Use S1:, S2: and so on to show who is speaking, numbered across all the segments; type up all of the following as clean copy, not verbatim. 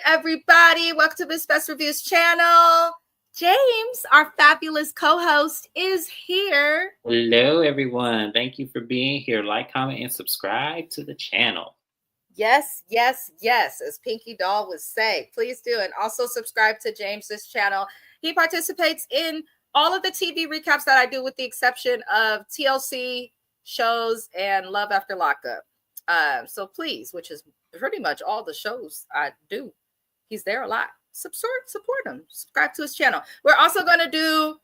S1: everybody. Welcome to Miss Best Reviews channel. James, our fabulous co-host, is here.
S2: Hello, everyone. Thank you for being here. Like, comment, and subscribe to the channel.
S1: Yes, yes, yes, as Pinky Doll would say. Please do. And also subscribe to James's channel. He participates in all of the TV recaps that I do with the exception of TLC shows and Love After Lockup. So please, which is pretty much all the shows I do. He's there a lot. Support him. Subscribe to his channel. We're also going to do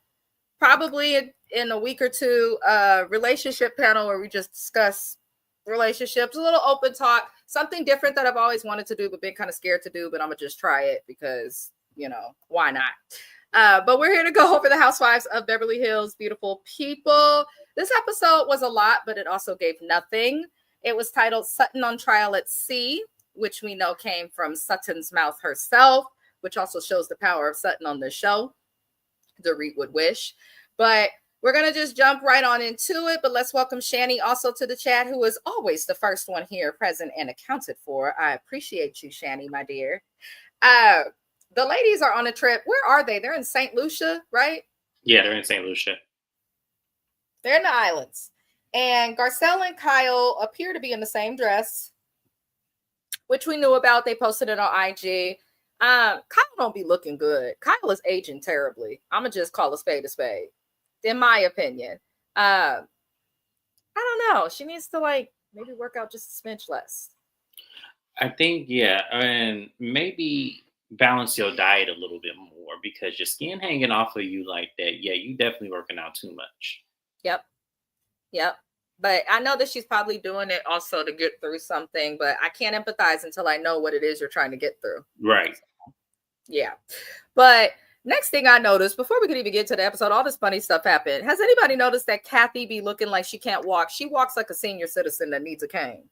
S1: probably in a week or two a relationship panel where we just discuss relationships, a little open talk, something different that I've always wanted to do but been kind of scared to do, but I'm gonna just try it because, you know, why not? But we're here to go over the Housewives of Beverly Hills. Beautiful people. This episode was a lot, but it also gave nothing. It was titled Sutton on Trial at Sea, which we know came from Sutton's mouth herself, which also shows the power of Sutton on this show. Dorit would wish. But we're going to just jump right on into it. But let's welcome Shani also to the chat, who is always the first one here present and accounted for. I appreciate you, Shani, my dear. The ladies are on a trip. Where are they? They're in St. Lucia, right?
S2: Yeah, they're in St. Lucia.
S1: They're in the islands. And Garcelle and Kyle appear to be in the same dress, which we knew about. They posted it on IG. Kyle don't be looking good. Kyle is aging terribly. I'm going to just call a spade, in my opinion. I don't know. She needs to maybe work out just a smidge less.
S2: I think, yeah. And maybe balance your diet a little bit more because your skin hanging off of you like that. Yeah, you definitely working out too much.
S1: Yep. But I know that she's probably doing it also to get through something, but I can't empathize until I know what it is you're trying to get through.
S2: Right.
S1: Yeah. But next thing I noticed, before we could even get to the episode, all this funny stuff happened. Has anybody noticed that Kathy be looking like she can't walk? She walks like a senior citizen that needs a cane.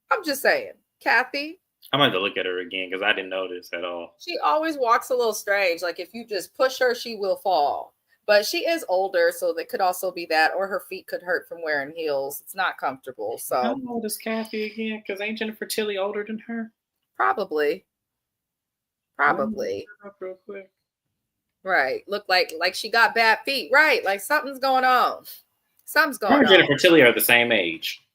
S1: I'm just saying. Kathy.
S2: I'm going to look at her again because I didn't notice at all.
S1: She always walks a little strange. Like if you just push her, she will fall. But she is older, so that could also be that. Or her feet could hurt from wearing heels. It's not comfortable. So
S2: How old is Kathy again? Because ain't Jennifer Tilly older than her?
S1: Probably.
S2: Real quick.
S1: Right. Look like she got bad feet. Right. Like something's going on.
S2: Her and Jennifer Tilly are the same age.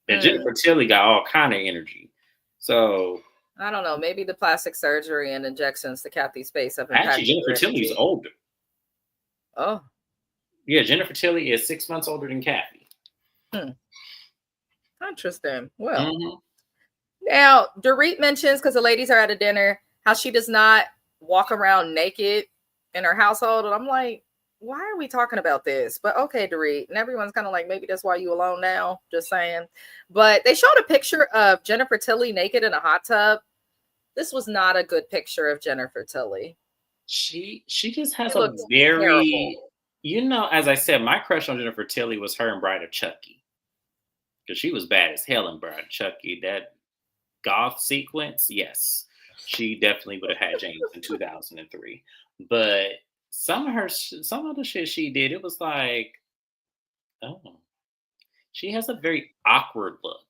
S2: And Jennifer Tilly got all kind of energy. So
S1: I don't know. Maybe the plastic surgery and injections to Kathy's face have impacted.
S2: Actually, Jennifer Tilly's older.
S1: Oh.
S2: Yeah, Jennifer Tilly is 6 months older than Kathy.
S1: Interesting. Well, now Dorit mentions, because the ladies are at a dinner, how she does not walk around naked in her household. And I'm like, why are we talking about this? But okay, Dorit. And everyone's kind of like, maybe that's why you alone now. Just saying. But they showed a picture of Jennifer Tilly naked in a hot tub. This was not a good picture of Jennifer Tilly.
S2: She just has a very, terrible. As I said, my crush on Jennifer Tilly was her in Bride of Chucky. Because she was bad as hell in Bride of Chucky. That goth sequence, yes. She definitely would have had James in 2003. But some of the shit she did, it was like, oh. She has a very awkward look.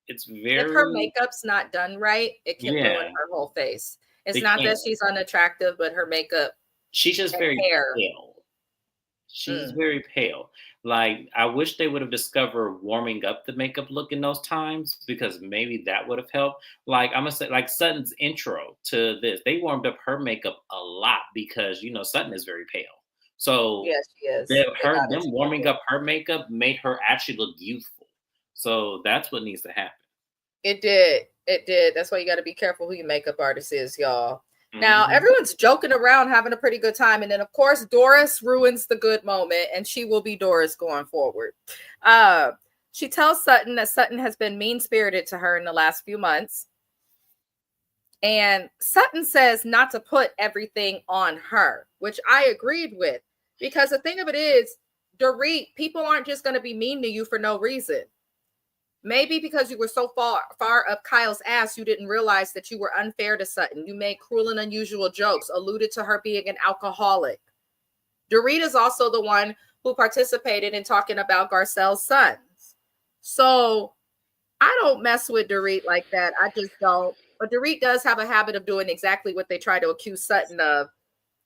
S2: It's very.
S1: If her makeup's not done right, it can ruin her whole face. It's not that she's unattractive, but her makeup.
S2: She's just very pale. She's very pale. Like, I wish they would have discovered warming up the makeup look in those times because maybe that would have helped. Like, I'm going to say, like Sutton's intro to this, they warmed up her makeup a lot because, Sutton is very pale. So,
S1: yes, she is.
S2: Them warming up her makeup made her actually look youthful. So, that's what needs to happen.
S1: It did. That's why you got to be careful who your makeup artist is, y'all. Now, everyone's joking around, having a pretty good time. And then, of course, Doris ruins the good moment, and she will be Doris going forward. She tells Sutton that Sutton has been mean-spirited to her in the last few months. And Sutton says not to put everything on her, which I agreed with. Because the thing of it is, Dorit, people aren't just going to be mean to you for no reason. Maybe because you were so far up Kyle's ass, you didn't realize that you were unfair to Sutton. You made cruel and unusual jokes, alluded to her being an alcoholic. Dorit is also the one who participated in talking about Garcelle's sons. So I don't mess with Dorit like that. I just don't. But Dorit does have a habit of doing exactly what they try to accuse Sutton of,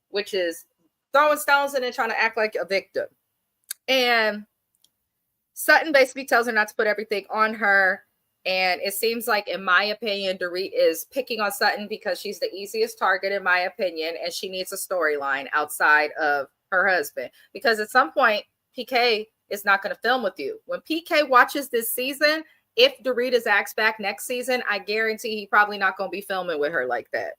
S1: which is throwing stones and then trying to act like a victim. And Sutton basically tells her not to put everything on her. And it seems like, in my opinion, Dorit is picking on Sutton because she's the easiest target, in my opinion, and she needs a storyline outside of her husband. Because at some point, PK is not going to film with you. When PK watches this season, if Dorit is asked back next season, I guarantee he's probably not going to be filming with her like that.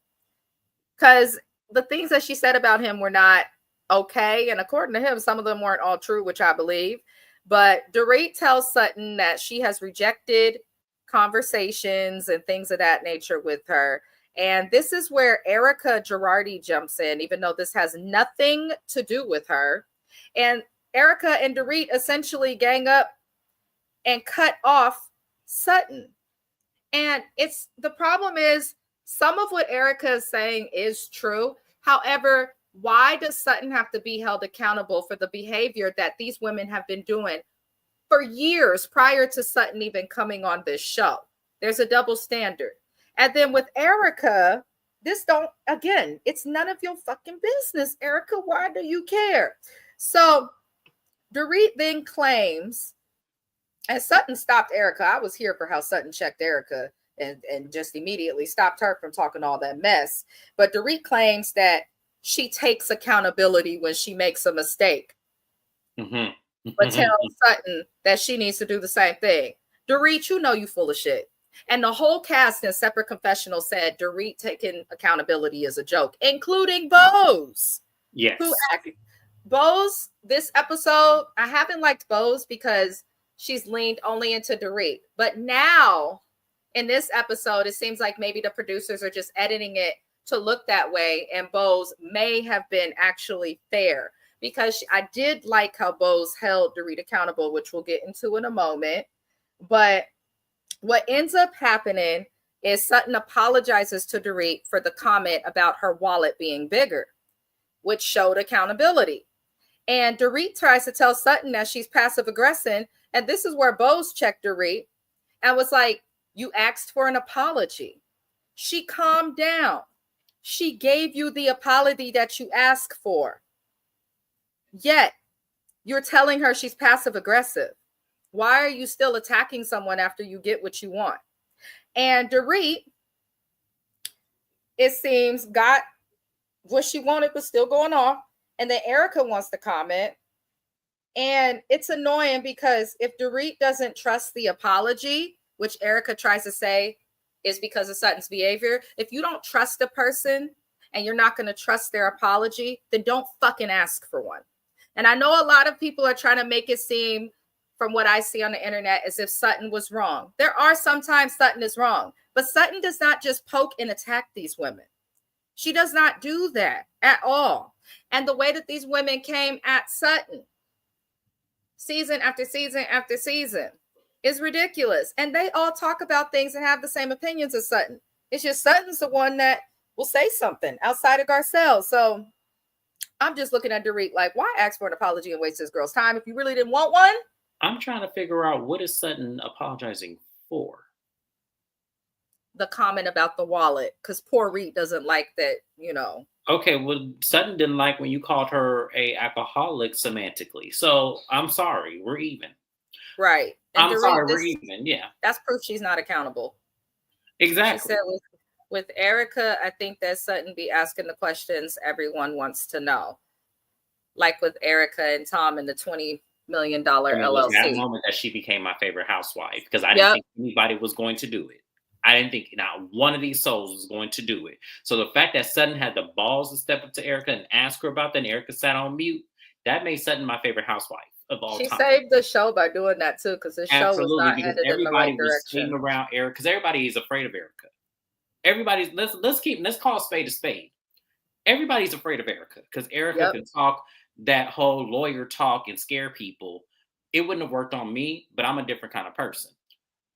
S1: Because the things that she said about him were not okay. And according to him, some of them weren't all true, which I believe. But Dorit tells Sutton that she has rejected conversations and things of that nature with her. And this is where Erica Girardi jumps in, even though this has nothing to do with her. And Erica and Dorit essentially gang up and cut off Sutton. And the problem is, some of what Erica is saying is true. However, why does Sutton have to be held accountable for the behavior that these women have been doing for years prior to Sutton even coming on this show? There's a double standard. And then with Erica, it's none of your fucking business, Erica. Why do you care? So Dorit then claims, and Sutton stopped Erica. I was here for how Sutton checked Erica and just immediately stopped her from talking all that mess. But Dorit claims that she takes accountability when she makes a mistake.
S2: Mm-hmm.
S1: But tells Sutton that she needs to do the same thing. Dorit, you know you full of shit. And the whole cast in Separate Confessional said Dorit taking accountability is a joke, including Bose.
S2: Yes.
S1: Bose, this episode, I haven't liked Bose because she's leaned only into Dorit. But now, in this episode, it seems like maybe the producers are just editing it to look that way, and Bose may have been actually fair, because I did like how Bose held Dorit accountable, which we'll get into in a moment. But what ends up happening is Sutton apologizes to Dorit for the comment about her wallet being bigger, which showed accountability. And Dorit tries to tell Sutton that she's passive aggressive, and this is where Bose checked Dorit and was like, you asked for an apology. She calmed down. She gave you the apology that you asked for. Yet, you're telling her she's passive aggressive. Why are you still attacking someone after you get what you want? And Dorit, it seems, got what she wanted, but still going off. And then Erica wants to comment. And it's annoying because if Dorit doesn't trust the apology, which Erica tries to say is because of Sutton's behavior, if you don't trust a person and you're not going to trust their apology, then don't fucking ask for one. And I know a lot of people are trying to make it seem, from what I see on the internet, as if Sutton was wrong. There are sometimes Sutton is wrong, but Sutton does not just poke and attack these women. She does not do that at all. And the way that these women came at Sutton season after season after season is ridiculous. And they all talk about things and have the same opinions as Sutton. It's just Sutton's the one that will say something outside of Garcelle. So I'm just looking at Dorit like, why ask for an apology and waste this girl's time if you really didn't want one?
S2: I'm trying to figure out, what is Sutton apologizing for?
S1: The comment about the wallet, because poor Reed doesn't like that,
S2: Okay, well, Sutton didn't like when you called her a alcoholic semantically. So I'm sorry, we're even.
S1: Right. And
S2: I'm sorry, we're even. Yeah.
S1: That's proof she's not accountable.
S2: Exactly.
S1: She said with Erica, I think that Sutton be asking the questions everyone wants to know. Like with Erica and Tom in the $20 million LLC. It was
S2: that moment that she became my favorite housewife, because I didn't think anybody was going to do it. I didn't think not one of these souls was going to do it. So the fact that Sutton had the balls to step up to Erica and ask her about that, and Erica sat on mute, that made Sutton my favorite housewife of all time.
S1: She saved the show by doing that too, because the show was not headed in the right direction.
S2: Around Erica, because everybody is afraid of Erica. Everybody's let's call a spade a spade. Everybody's afraid of Erica because Erica can talk that whole lawyer talk and scare people. It wouldn't have worked on me, but I'm a different kind of person.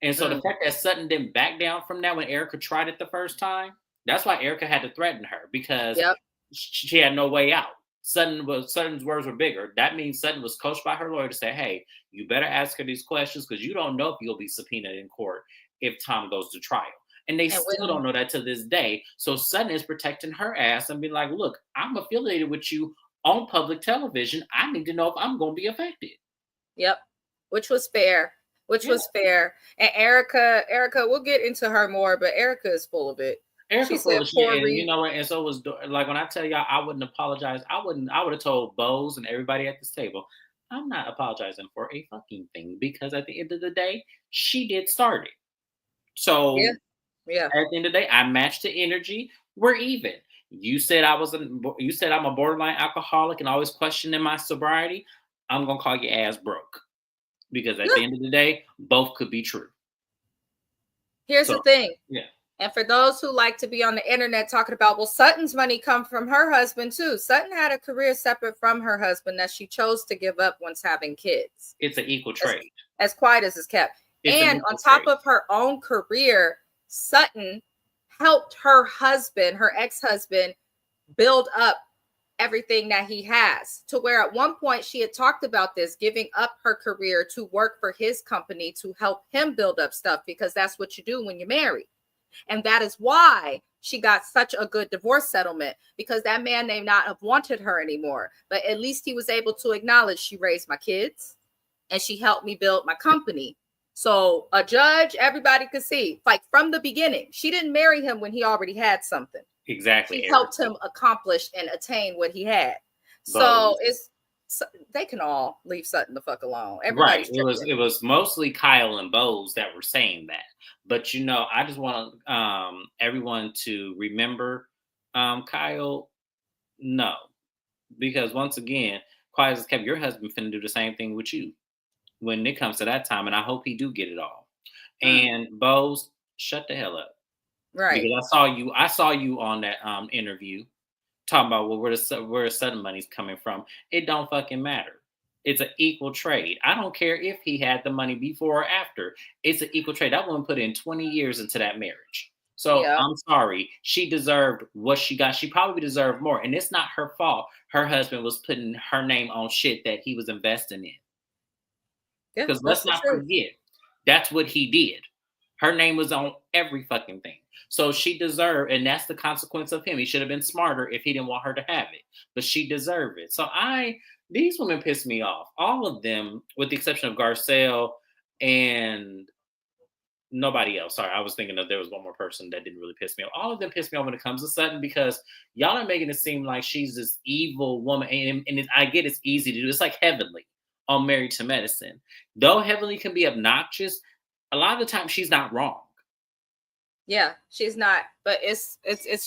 S2: And so the fact that Sutton didn't back down from that when Erica tried it the first time, that's why Erica had to threaten her, because she had no way out. Sutton's words were bigger. That means Sutton was coached by her lawyer to say, hey, you better ask her these questions because you don't know if you'll be subpoenaed in court if Tom goes to trial. And they still don't know that to this day. So Sutton is protecting her ass and being like, look, I'm affiliated with you on public television. I need to know if I'm going to be affected.
S1: Yep. Which was fair. Was fair. And Erica, we'll get into her more, but Erica is full of it.
S2: Erica's full of shit, and you know what? And so was like when I tell y'all I wouldn't apologize. I would have told Bose and everybody at this table, I'm not apologizing for a fucking thing because at the end of the day, she did start it. So
S1: yeah.
S2: At the end of the day, I matched the energy. We're even. You said I'm a borderline alcoholic and always questioning my sobriety. I'm gonna call your ass broke because at the end of the day, both could be true.
S1: Here's the thing.
S2: Yeah.
S1: And for those who like to be on the internet talking about, well, Sutton's money come from her husband too. Sutton had a career separate from her husband that she chose to give up once having kids.
S2: It's an equal trade.
S1: As quiet as it's kept. And on top of her own career, Sutton helped her husband, her ex-husband, build up everything that he has, to where at one point she had talked about this, giving up her career to work for his company to help him build up stuff, because that's what you do when you're married. And that is why she got such a good divorce settlement, because that man may not have wanted her anymore, but at least he was able to acknowledge she raised my kids and she helped me build my company. So a judge, everybody could see, like from the beginning, she didn't marry him when he already had something.
S2: Exactly.
S1: She helped him accomplish and attain what he had. So they can all leave Sutton the fuck alone.
S2: Right. It was mostly Kyle and Bose that were saying that. But you know, I just want everyone to remember Kyle. No, because once again, quiet as kept, your husband finna do the same thing with you when it comes to that time, and I hope he do get it all. And Bose, shut the hell up.
S1: Right.
S2: Because I saw you on that interview talking about where the Sutton money's coming from. It don't fucking matter. It's an equal trade. I don't care if he had the money before or after. It's an equal trade. That woman put in 20 years into that marriage. So I'm sorry. She deserved what she got. She probably deserved more. And it's not her fault. Her husband was putting her name on shit that he was investing in. Because let's not forget, that's what he did. Her name was on every fucking thing. So she deserved, and that's the consequence of him. He should have been smarter if he didn't want her to have it. But she deserved it. So these women piss me off. All of them, with the exception of Garcelle and nobody else. Sorry, I was thinking that there was one more person that didn't really piss me off. All of them piss me off when it comes to Sutton, because y'all are making it seem like she's this evil woman. And I get it's easy to do. It's like Heavenly on Married to Medicine. Though Heavenly can be obnoxious, a lot of the time she's not wrong.
S1: Yeah, she's not. But it's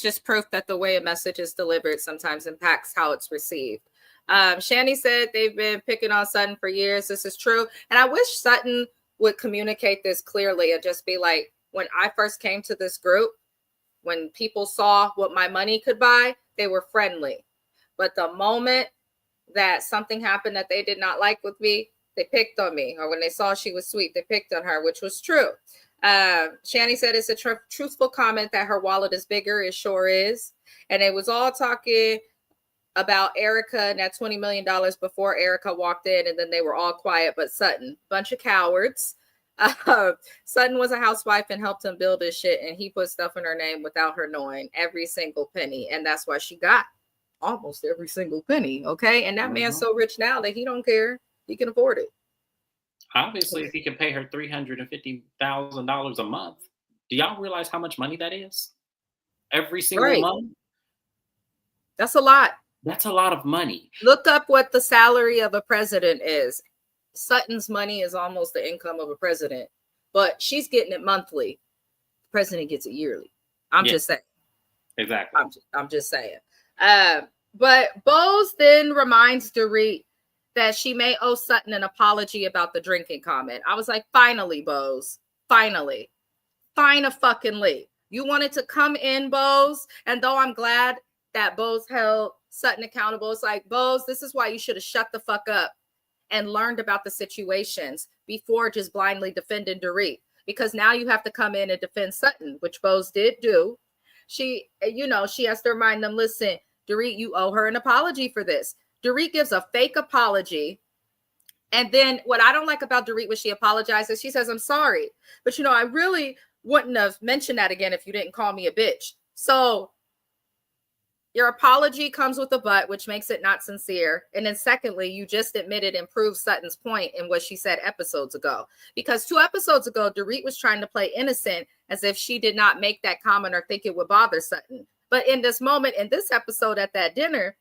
S1: just proof that the way a message is delivered sometimes impacts how it's received. Shani said they've been picking on Sutton for years. This is true. And I wish Sutton would communicate this clearly and just be like, when I first came to this group, when people saw what my money could buy, they were friendly. But the moment that something happened that they did not like with me, they picked on me. Or when they saw she was sweet, they picked on her, which was true. Shani said it's a truthful comment that her wallet is bigger. It sure is. And it was all talking about Erica and that $20 million before Erica walked in, and then they were all quiet but Sutton. Bunch of cowards. Sutton was a housewife and helped him build his shit, and he put stuff in her name without her knowing, every single penny. And that's why she got almost every single penny. Okay. And that man's so rich now that he don't care. He can afford it.
S2: Obviously, if he can pay her $350,000 a month, do y'all realize how much money that is? Every single month?
S1: That's a lot.
S2: That's a lot of money.
S1: Look up what the salary of a president is. Sutton's money is almost the income of a president, but she's getting it monthly. The president gets it yearly. I'm just saying.
S2: Exactly.
S1: I'm just saying. But Bose then reminds Dorit that she may owe Sutton an apology about the drinking comment. I was like, finally, Bose. Finally. Fine-a-fucking-ly. You wanted to come in, Bose. And though I'm glad that Bose held Sutton accountable, it's like, Bose, this is why you should have shut the fuck up and learned about the situations before just blindly defending Dorit. Because now you have to come in and defend Sutton, which Bose did do. She has to remind them, listen, Dorit, you owe her an apology for this. Dorit gives a fake apology. And then what I don't like about Dorit when she apologizes, she says, I'm sorry. But, I really wouldn't have mentioned that again if you didn't call me a bitch. So your apology comes with a but, which makes it not sincere. And then secondly, you just admitted and proved Sutton's point in what she said episodes ago. Because 2 episodes ago, Dorit was trying to play innocent as if she did not make that comment or think it would bother Sutton. But in this moment, in this episode at that dinner,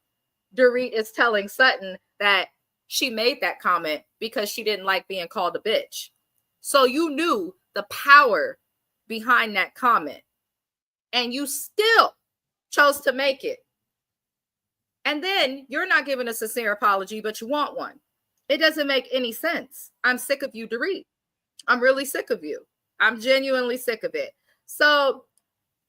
S1: Dorit is telling Sutton that she made that comment because she didn't like being called a bitch. So you knew the power behind that comment. And you still chose to make it. And then you're not giving a sincere apology, but you want one. It doesn't make any sense. I'm sick of you, Dorit. I'm really sick of you. I'm genuinely sick of it. So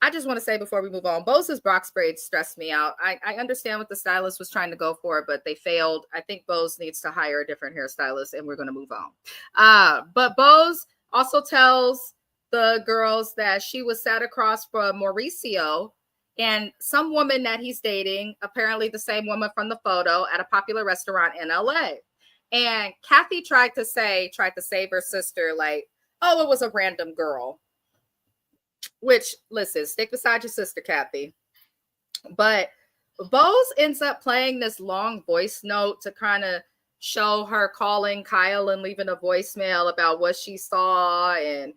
S1: I just want to say before we move on, Bose's Brock's braids stressed me out. I understand what the stylist was trying to go for, but they failed. I think Bose needs to hire a different hairstylist, and we're going to move on. But Bose also tells the girls that she was sat across from Mauricio and some woman that he's dating, apparently the same woman from the photo, at a popular restaurant in LA. And Kathy tried to save her sister, like, oh, it was a random girl. Which, listen, stick beside your sister, Kathy. But Bose ends up playing this long voice note to kind of show her calling Kyle and leaving a voicemail about what she saw and,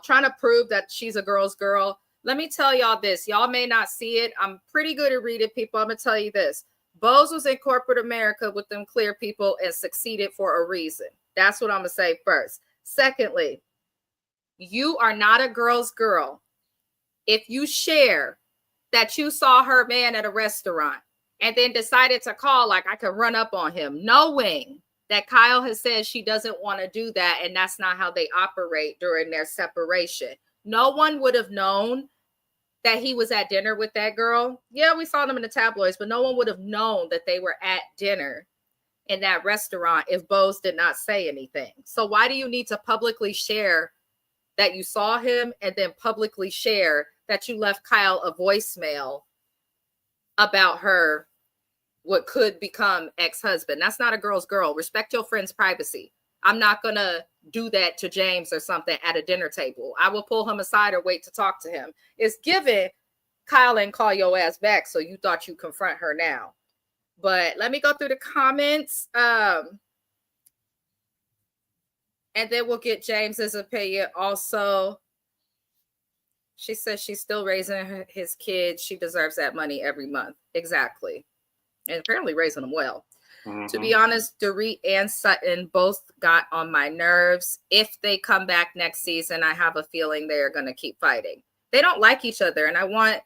S1: trying to prove that she's a girl's girl. Let me tell y'all this. Y'all may not see it. I'm pretty good at reading people. I'm going to tell you this. Bose was in corporate America with them clear people and succeeded for a reason. That's what I'm going to say first. Secondly, you are not a girl's girl if you share that you saw her man at a restaurant and then decided to call like I could run up on him, knowing that Kyle has said she doesn't want to do that, and that's not how they operate during their separation. No one would have known that he was at dinner with that girl. Yeah, we saw them in the tabloids, but no one would have known that they were at dinner in that restaurant if Bose did not say anything. So why do you need to publicly share that you saw him and then publicly share that you left Kyle a voicemail about her, what could become ex-husband? That's not a girl's girl. Respect your friend's privacy. I'm not going to do that to James or something at a dinner table. I will pull him aside or wait to talk to him. It's given Kyle and call your ass back, so you thought you'd confront her now. But let me go through the comments. And then we'll get James's opinion also. She says she's still raising his kids. She deserves that money every month. Exactly. And apparently raising them well. Mm-hmm. To be honest, Dorit and Sutton both got on my nerves. If they come back next season, I have a feeling they are going to keep fighting. They don't like each other. And I want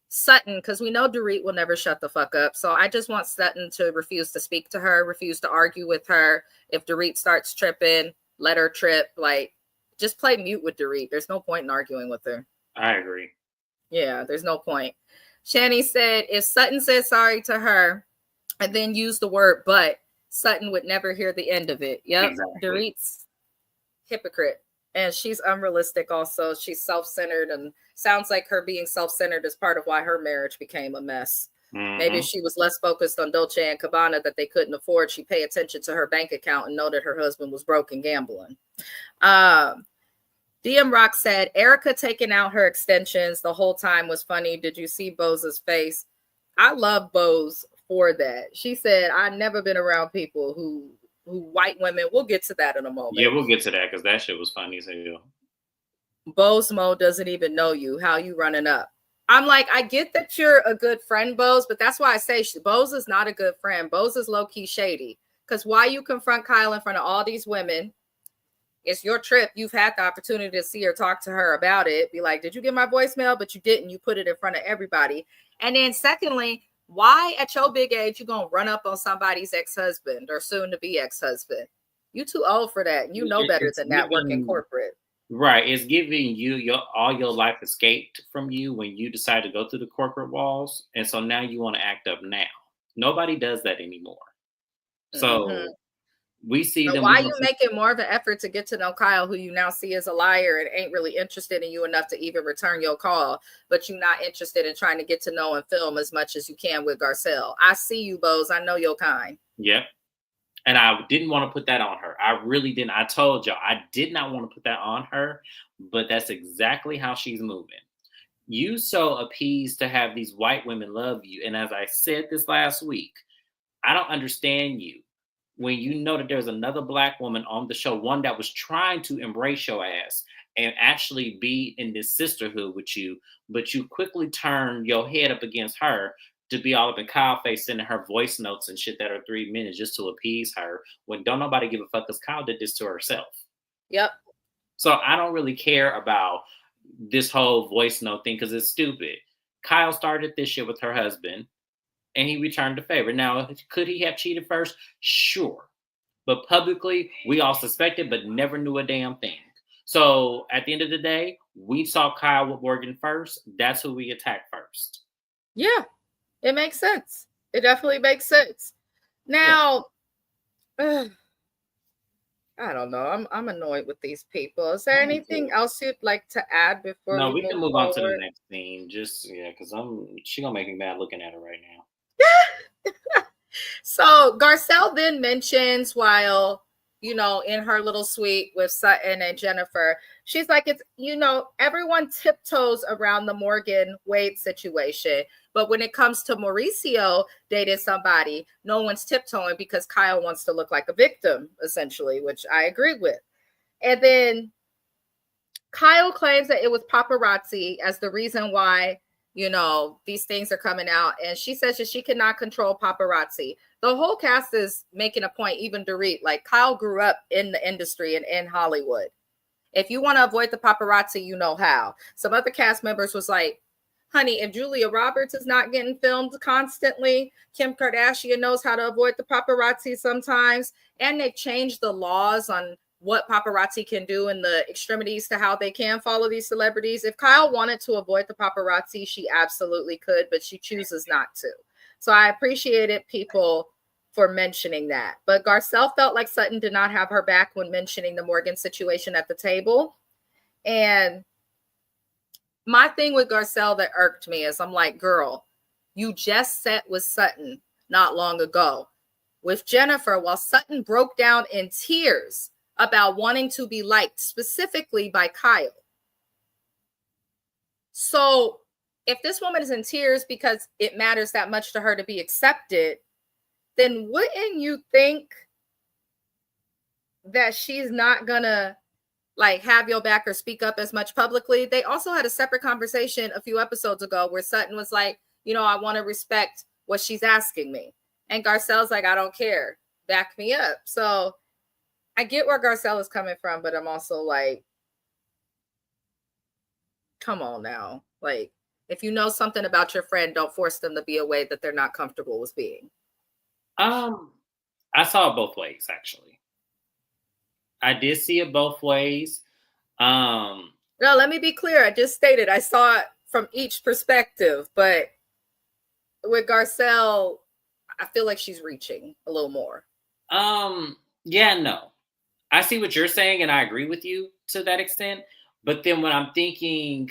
S1: Sutton, because we know Dorit will never shut the fuck up. So I just want Sutton to refuse to speak to her, refuse to argue with her. If Dorit starts tripping, let her trip. Like, just play mute with Dorit. There's no point in arguing with her.
S2: I agree.
S1: Yeah, there's no point. Shani said, if Sutton said sorry to her and then used the word but, Sutton would never hear the end of it. Yep, exactly. Dorit's hypocrite. And she's unrealistic also. She's self-centered, and sounds like her being self-centered is part of why her marriage became a mess. Mm-hmm. Maybe if she was less focused on Dolce and Gabbana that they couldn't afford, she'd pay attention to her bank account and know that her husband was broke and gambling. DM Rock said, Erica taking out her extensions the whole time was funny. Did you see Bose's face? I love Bose for that. She said, I've never been around people who white women, we'll get to that in a moment.
S2: Yeah, we'll get to that because that shit was funny as hell.
S1: Bose Mo doesn't even know you. How you running up? I'm like, I get that you're a good friend, Bose, but that's why I say Bose is not a good friend. Bose is low-key shady. Because why you confront Kyle in front of all these women? It's your trip. You've had the opportunity to see her, talk to her about it. Be like, did you get my voicemail? But you didn't. You put it in front of everybody. And then secondly, why at your big age you gonna run up on somebody's ex-husband or soon-to-be ex-husband? You too old for that. You know better than that working corporate.
S2: Right. It's giving you all your life escaped from you when you decide to go through the corporate walls. And so now you want to act up now. Nobody does that anymore. So We see them.
S1: Why are you making more of an effort to get to know Kyle, who you now see as a liar and ain't really interested in you enough to even return your call, but you're not interested in trying to get to know and film as much as you can with Garcelle? I see you, Bose. I know your kind.
S2: Yep. And I didn't want to put that on her. I really didn't. I told y'all I did not want to put that on her, but that's exactly how she's moving. You so appeased to have these white women love you. And as I said this last week, I don't understand you when you know that there's another black woman on the show, one that was trying to embrace your ass and actually be in this sisterhood with you, but you quickly turn your head up against her to be all up in Kyle face, sending her voice notes and shit that are 3 minutes just to appease her when don't nobody give a fuck because Kyle did this to herself.
S1: Yep.
S2: So I don't really care about this whole voice note thing because it's stupid. Kyle started this shit with her husband and he returned the favor. Now, could he have cheated first? Sure. But publicly, we all suspected, but never knew a damn thing. So at the end of the day, we saw Kyle with Morgan first. That's who we attacked first.
S1: Yeah, it makes sense. It definitely makes sense. Now, I don't know. I'm annoyed with these people. Is there anything else you'd like to add before
S2: we can move
S1: forward?
S2: on to the next scene? Just because she gonna make me mad looking at her right now.
S1: So Garcelle then mentions while, in her little suite with Sutton and Jennifer, she's like, it's, everyone tiptoes around the Morgan Wade situation. But when it comes to Mauricio dating somebody, no one's tiptoeing because Kyle wants to look like a victim, essentially, which I agree with. And then Kyle claims that it was paparazzi as the reason why these things are coming out. And she says that she cannot control paparazzi. The whole cast is making a point, even Dorit, like Kyle grew up in the industry and in Hollywood. If you want to avoid the paparazzi, you know how. Some other cast members was like, honey, if Julia Roberts is not getting filmed constantly, Kim Kardashian knows how to avoid the paparazzi sometimes. And they've changed the laws on what paparazzi can do and the extremities to how they can follow these celebrities. If Kyle wanted to avoid the paparazzi, she absolutely could, but she chooses not to. So I appreciated people for mentioning that. But Garcelle felt like Sutton did not have her back when mentioning the Morgan situation at the table. And my thing with Garcelle that irked me is I'm like, girl, you just sat with Sutton not long ago with Jennifer while Sutton broke down in tears about wanting to be liked specifically by Kyle. So if this woman is in tears because it matters that much to her to be accepted, then wouldn't you think that she's not gonna have your back or speak up as much publicly? They also had a separate conversation a few episodes ago where Sutton was like, I want to respect what she's asking me. And Garcelle's like, I don't care. Back me up. So I get where Garcelle is coming from, but I'm also like, come on now. Like, if you know something about your friend, don't force them to be a way that they're not comfortable with being.
S2: I saw it both ways, actually. I did see it both ways.
S1: No, let me be clear. I just stated I saw it from each perspective, but with Garcelle, I feel like she's reaching a little more.
S2: Yeah, no. I see what you're saying, and I agree with you to that extent. But then when I'm thinking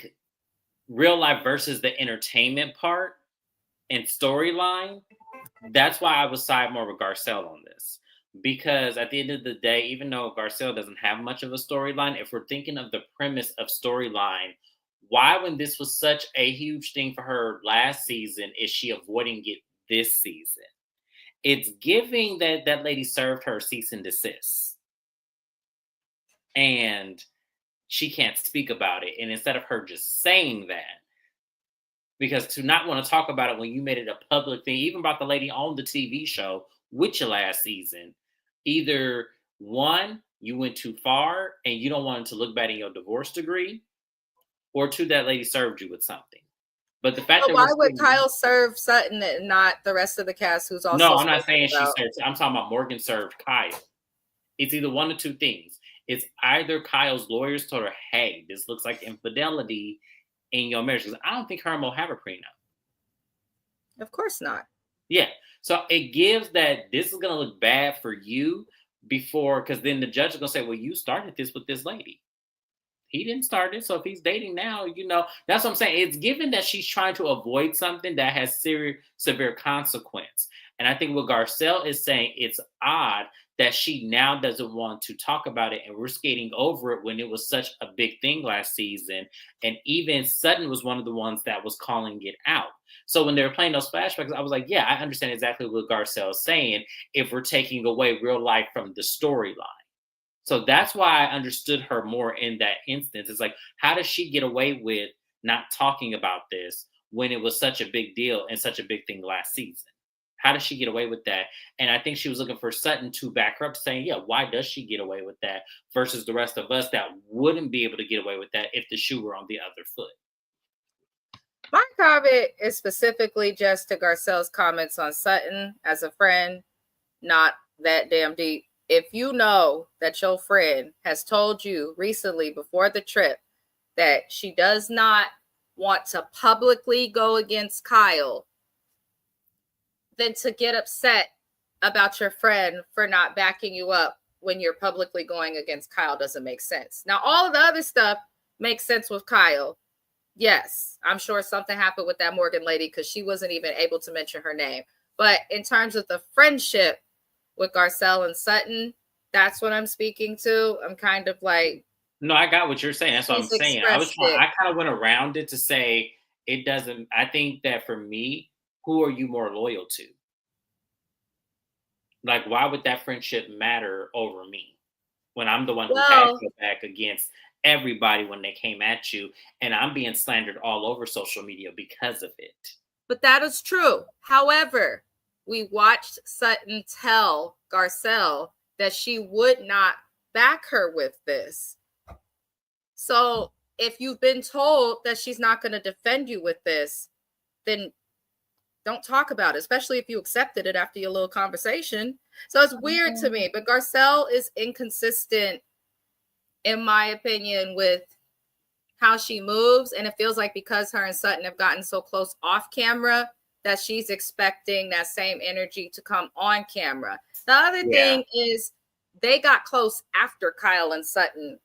S2: real life versus the entertainment part and storyline, that's why I would side more with Garcelle on this. Because at the end of the day, even though Garcelle doesn't have much of a storyline, if we're thinking of the premise of storyline, why, when this was such a huge thing for her last season, is she avoiding it this season? It's giving that lady served her cease and desist. And she can't speak about it. And instead of her just saying that, because to not want to talk about it when you made it a public thing, even about the lady on the TV show with your last season, either one, you went too far and you don't want it to look bad in your divorce degree, or two, that lady served you with something. But the fact that
S1: why would Kyle serve Sutton and not the rest of the cast who's also...
S2: No, I'm not saying she served. I'm talking about Morgan served Kyle. It's either one of two things. It's either Kyle's lawyers told her, hey, this looks like infidelity in your marriage. Because I don't think her and Mo have a prenup.
S1: Of course not.
S2: Yeah. So it gives that this is going to look bad for you, before, because then the judge is gonna say, well, you started this with this lady. He didn't start it. So if he's dating now, that's what I'm saying. It's given that she's trying to avoid something that has severe consequence. And I think what Garcelle is saying, it's odd that she now doesn't want to talk about it, and we're skating over it when it was such a big thing last season. And even Sutton was one of the ones that was calling it out. So when they were playing those flashbacks, I was like, yeah, I understand exactly what Garcelle is saying if we're taking away real life from the storyline. So that's why I understood her more in that instance. It's like, how does she get away with not talking about this when it was such a big deal and such a big thing last season? How does she get away with that? And I think she was looking for Sutton to back her up, saying, yeah, why does she get away with that versus the rest of us that wouldn't be able to get away with that if the shoe were on the other foot?
S1: My comment is specifically just to Garcelle's comments on Sutton as a friend, not that damn deep. If you know that your friend has told you recently before the trip that she does not want to publicly go against Kyle, then to get upset about your friend for not backing you up when you're publicly going against Kyle doesn't make sense. Now, all of the other stuff makes sense with Kyle. Yes, I'm sure something happened with that Morgan lady because she wasn't even able to mention her name. But in terms of the friendship with Garcelle and Sutton, that's what I'm speaking to. I'm kind of like,
S2: no, I got what you're saying. That's what I'm saying. I kind of went around it to say it doesn't. I think that for me, who are you more loyal to? Like, why would that friendship matter over me when I'm the one who had your back against everybody when they came at you, and I'm being slandered all over social media because of it?
S1: But that is true. However, we watched Sutton tell Garcelle that she would not back her with this. So if you've been told that she's not going to defend you with this, then don't talk about it, especially if you accepted it after your little conversation. So it's weird to me, but Garcelle is inconsistent, in my opinion, with how she moves. And it feels like because her and Sutton have gotten so close off camera that she's expecting that same energy to come on camera. The other thing is they got close after Kyle and Sutton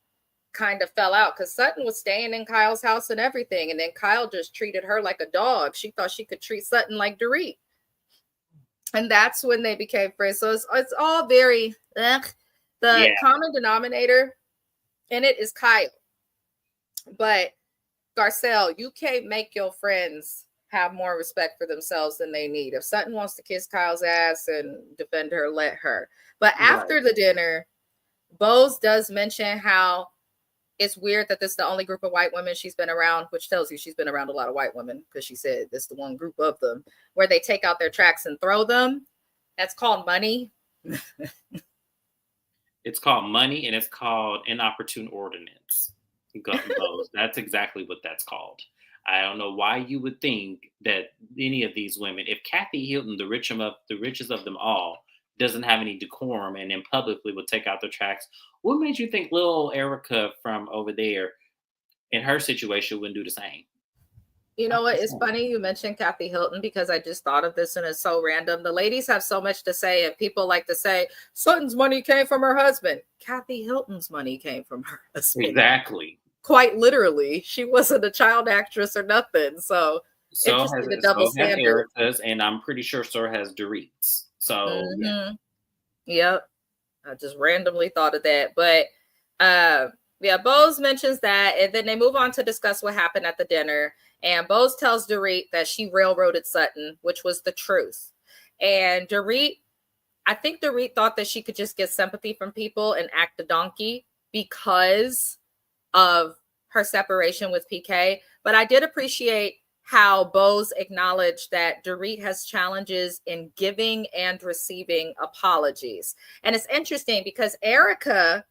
S1: kind of fell out because Sutton was staying in Kyle's house and everything. And then Kyle just treated her like a dog. She thought she could treat Sutton like Dorit. And that's when they became friends. So it's all very, the common denominator in it is Kyle. But Garcelle, you can't make your friends have more respect for themselves than they need. If Sutton wants to kiss Kyle's ass and defend her, let her. But after the dinner, Bose does mention how it's weird that this is the only group of white women she's been around, which tells you she's been around a lot of white women because she said this is the one group of them where they take out their tracks and throw them. That's called money.
S2: It's called money, and it's called inopportune ordinance. That's exactly what that's called. I don't know why you would think that any of these women, if Kathy Hilton, the richest of them all, doesn't have any decorum and then publicly will take out their tracks, what made you think little Erica from over there in her situation wouldn't do the same?
S1: You know what? It's funny you mentioned Kathy Hilton because I just thought of this and it's so random. The ladies have so much to say, and people like to say Sutton's money came from her husband. Kathy Hilton's money came from her husband.
S2: Exactly.
S1: Quite literally. She wasn't a child actress or nothing. So interesting, the double standard.
S2: Erica's, and I'm pretty sure so has Dorit's. So
S1: Yep. I just randomly thought of that. But Bose mentions that, and then they move on to discuss what happened at the dinner. And Bose tells Dorit that she railroaded Sutton, which was the truth. And I think Dorit thought that she could just get sympathy from people and act a donkey because of her separation with PK. But I did appreciate how Bose acknowledged that Dorit has challenges in giving and receiving apologies. And it's interesting because Erica,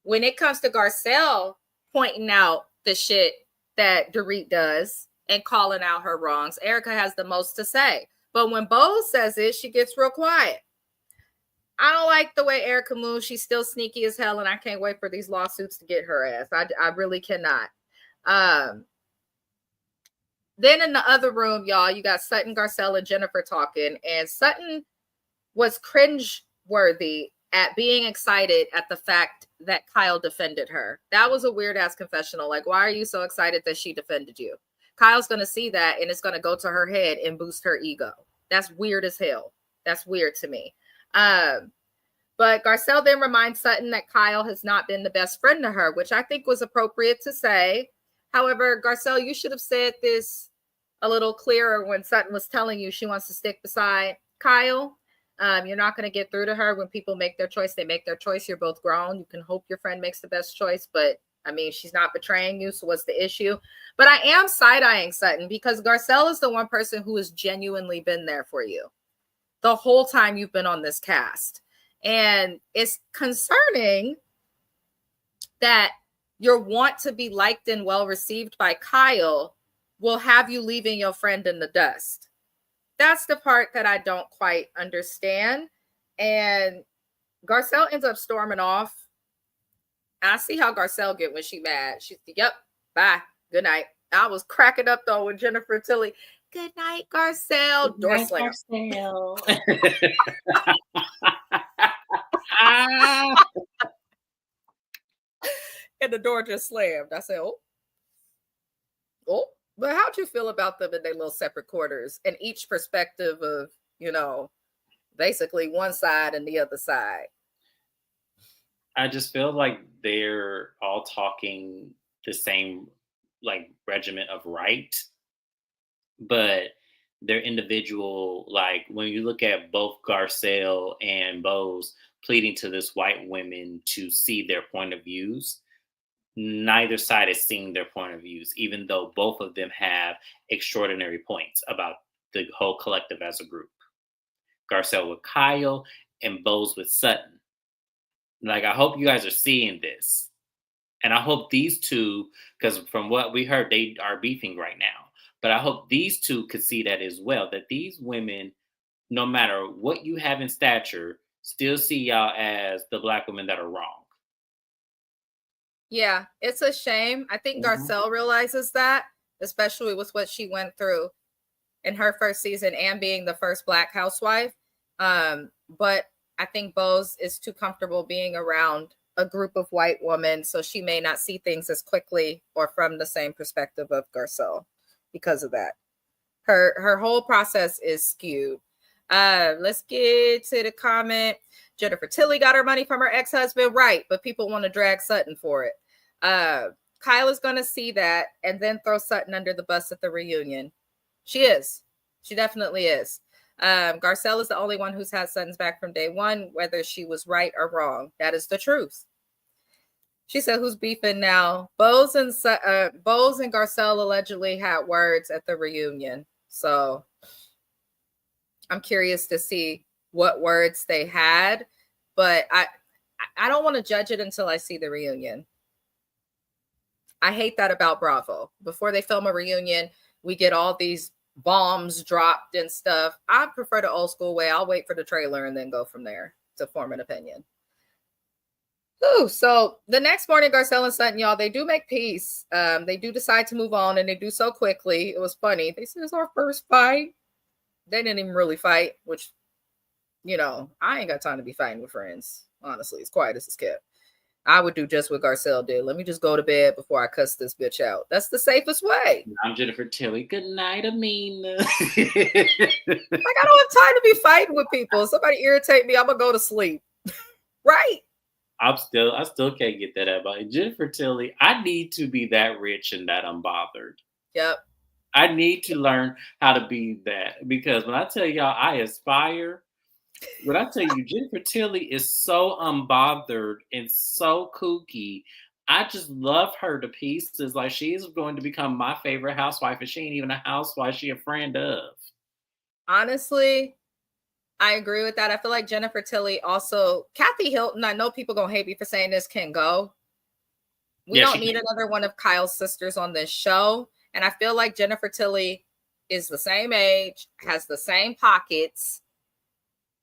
S1: when it comes to Garcelle pointing out the shit that Dorit does and calling out her wrongs, Erica has the most to say. But when Bose says it, she gets real quiet. I don't like the way Erica moves. She's still sneaky as hell, and I can't wait for these lawsuits to get her ass. I really cannot. Then in the other room, y'all, you got Sutton, Garcelle, and Jennifer talking, and Sutton was cringe-worthy at being excited at the fact that Kyle defended her. That was a weird ass confessional. Like, why are you so excited that she defended you? Kyle's going to see that and it's going to go to her head and boost her ego. That's weird as hell. That's weird to me. But Garcelle then reminds Sutton that Kyle has not been the best friend to her, which I think was appropriate to say. However, Garcelle, you should have said this a little clearer when Sutton was telling you she wants to stick beside Kyle. You're not going to get through to her when people make their choice. They make their choice. You're both grown. You can hope your friend makes the best choice, but I mean, she's not betraying you. So what's the issue? But I am side-eyeing Sutton because Garcelle is the one person who has genuinely been there for you the whole time you've been on this cast. And it's concerning that your want to be liked and well received by Kyle will have you leaving your friend in the dust. That's the part that I don't quite understand. And Garcelle ends up storming off. I see how Garcelle get when she mad. She's, yep, bye, good night. I was cracking up though with Jennifer Tilly. Good night, Garcelle. Door slam. And the door just slammed. I said, oh. But how'd you feel about them in their little separate quarters and each perspective of, you know, basically one side and the other side?
S2: I just feel like they're all talking the same like regiment of right, but they're individual. Like when you look at both Garcelle and Bose pleading to this white women to see their point of views, neither side is seeing their point of views, even though both of them have extraordinary points about the whole collective as a group. Garcelle with Kyle and Bose with Sutton. Like, I hope you guys are seeing this. And I hope these two, because from what we heard, they are beefing right now. But I hope these two could see that as well, that these women, no matter what you have in stature, still see y'all as the Black women that are wrong.
S1: Yeah, it's a shame. I think Garcelle realizes that, especially with what she went through in her first season and being the first Black housewife. But I think Bose is too comfortable being around a group of white women, so she may not see things as quickly or from the same perspective of Garcelle because of that. Her whole process is skewed. Let's get to the comment. Jennifer Tilly got her money from her ex-husband, right? But people want to drag Sutton for it. Kyle is going to see that and then throw Sutton under the bus at the reunion. She is. She definitely is. Garcelle is the only one who's had Sutton's back from day one, whether she was right or wrong. That is the truth. She said, who's beefing now? Bose and Garcelle allegedly had words at the reunion. So I'm curious to see what words they had, but I don't want to judge it until I see the reunion. I hate that about Bravo. Before they film a reunion, we get all these bombs dropped and stuff. I prefer the old school way. I'll wait for the trailer and then go from there to form an opinion. Ooh, so the next morning, Garcelle and Sutton, y'all, they do make peace. They do decide to move on, and they do so quickly. It was funny. They said it's our first fight. They didn't even really fight, which, you know, I ain't got time to be fighting with friends. Honestly, as quiet as it's kept. I would do just what Garcelle did. Let me just go to bed before I cuss this bitch out. That's the safest way.
S2: I'm Jennifer Tilly. Good night, Amina.
S1: Like, I don't have time to be fighting with people. If somebody irritate me, I'm gonna go to sleep. Right?
S2: I still can't get that out about Jennifer Tilly. I need to be that rich and that unbothered.
S1: Yep.
S2: I need to learn how to be that, because when I tell y'all I aspire, when I tell you Jennifer Tilly is so unbothered and so kooky, I just love her to pieces. Like, she's going to become my favorite housewife, and she ain't even a housewife, she a friend of.
S1: Honestly, I agree with that. I feel like Jennifer Tilly also, Kathy Hilton, I know people gonna hate me for saying this, can go. We don't need another one of Kyle's sisters on this show. And I feel like Jennifer Tilly is the same age, has the same pockets,